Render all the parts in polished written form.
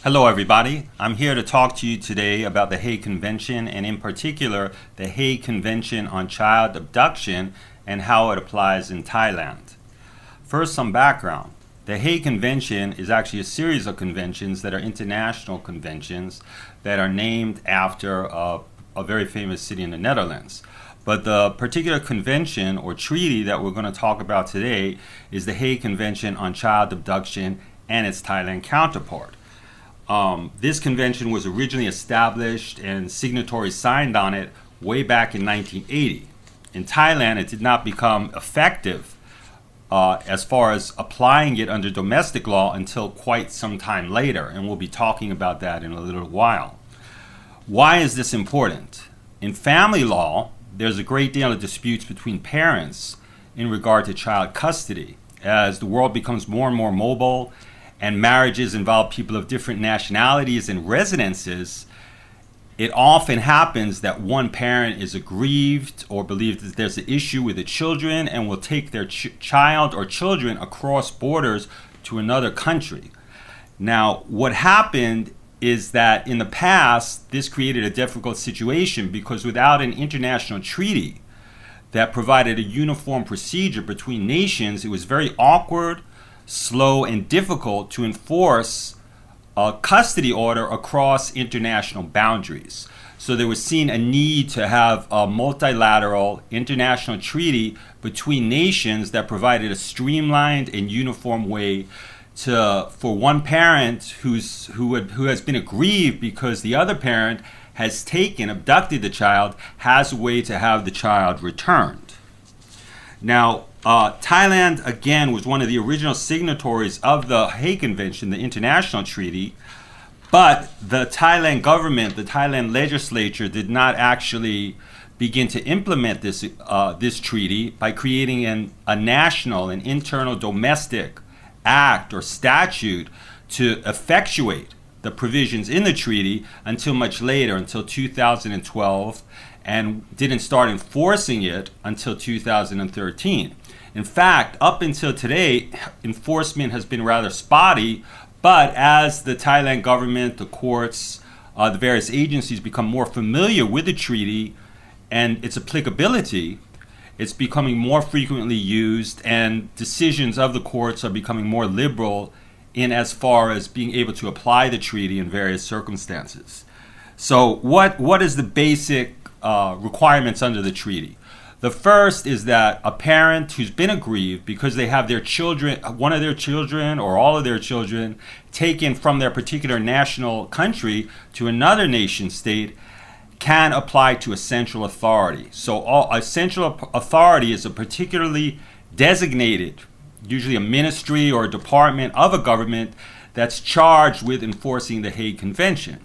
Hello everybody, I'm here to talk to you today about the Hague Convention and in particular the Hague Convention on Child Abduction and how it applies in Thailand. First, some background. The Hague Convention is actually a series of conventions that are international conventions that are named after a very famous city in the Netherlands. But the particular convention or treaty that we're going to talk about today is the Hague Convention on Child Abduction and its Thailand counterpart. This convention was originally established and signatories signed on it way back in 1980. In Thailand, it did not become effective as far as applying it under domestic law until quite some time later, and we'll be talking about that in a little while. Why is this important? In family law, there's a great deal of disputes between parents in regard to child custody. As the world becomes more and more mobile and marriages involve people of different nationalities and residences, it often happens that one parent is aggrieved or believes that there's an issue with the children and will take their child or children across borders to another country. Now, what happened is that in the past, this created a difficult situation because without an international treaty that provided a uniform procedure between nations, it was very awkward, slow, and difficult to enforce a custody order across international boundaries. So there was seen a need to have a multilateral international treaty between nations that provided a streamlined and uniform way for one parent who has been aggrieved because the other parent has abducted the child, has a way to have the child returned. Now, Thailand, again, was one of the original signatories of the Hague Convention, the international treaty, but the Thailand government, the Thailand legislature, did not actually begin to implement this treaty by creating an internal domestic act or statute to effectuate the provisions in the treaty until much later, until 2012, and didn't start enforcing it until 2013. In fact, up until today, enforcement has been rather spotty, but as the Thailand government, the courts, the various agencies become more familiar with the treaty and its applicability, it's becoming more frequently used, and decisions of the courts are becoming more liberal in as far as being able to apply the treaty in various circumstances. So what is the basic requirements under the treaty? The first is that a parent who's been aggrieved because they have their children, one of their children or all of their children, taken from their particular national country to another nation state, can apply to a central authority. So a central authority is a particularly designated, usually a ministry or a department of a government that's charged with enforcing the Hague Convention.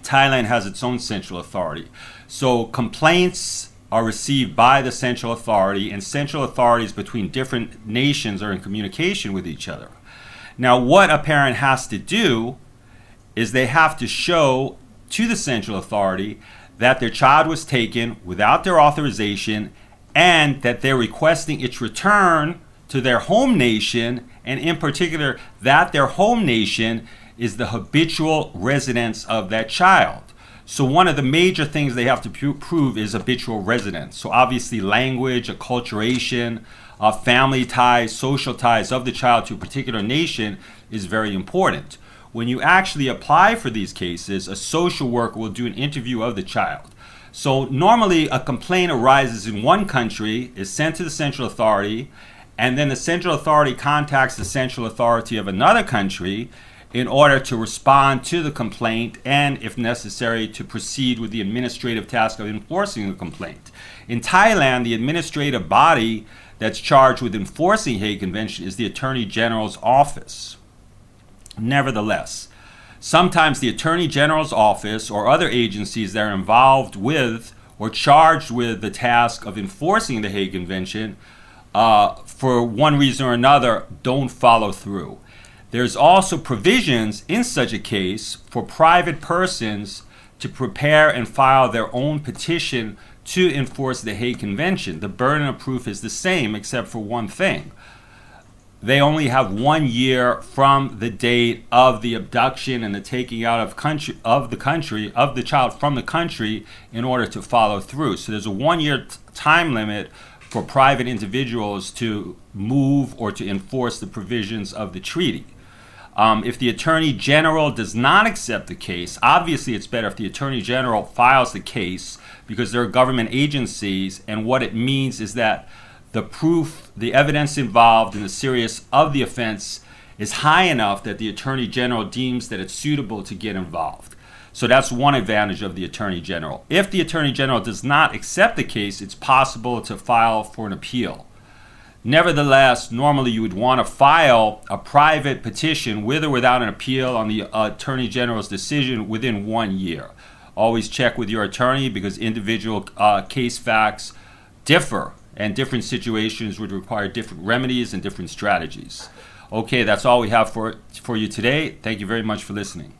Thailand has its own central authority. So complaints are received by the central authority, and central authorities between different nations are in communication with each other. Now, what a parent has to do is they have to show to the central authority that their child was taken without their authorization and that they're requesting its return to their home nation, and in particular that their home nation is the habitual residence of that child. So one of the major things they have to prove is habitual residence. So obviously language, acculturation, family ties, social ties of the child to a particular nation is very important. When you actually apply for these cases, a social worker will do an interview of the child. So normally a complaint arises in one country, is sent to the central authority, and then the central authority contacts the central authority of another country in order to respond to the complaint and, if necessary, to proceed with the administrative task of enforcing the complaint. In Thailand, the administrative body that's charged with enforcing Hague Convention is the Attorney General's office. Nevertheless, sometimes the Attorney General's office or other agencies that are involved with or charged with the task of enforcing the Hague Convention, for one reason or another, don't follow through. There's also provisions in such a case for private persons to prepare and file their own petition to enforce the Hague Convention. The burden of proof is the same except for one thing. they only have 1 year from the date of the abduction and the taking out of the child from the country in order to follow through. So there's a 1 year time limit for private individuals to move or to enforce the provisions of the treaty. If the Attorney General does not accept the case, obviously it's better if the Attorney General files the case, because there are government agencies, and what it means is that the proof, the evidence involved, and the seriousness of the offense is high enough that the Attorney General deems that it's suitable to get involved. So that's one advantage of the Attorney General. If the Attorney General does not accept the case, it's possible to file for an appeal. Nevertheless, normally you would want to file a private petition with or without an appeal on the Attorney General's decision within 1 year. Always check with your attorney, because individual case facts differ, and different situations would require different remedies and different strategies. Okay, that's all we have for you today. Thank you very much for listening.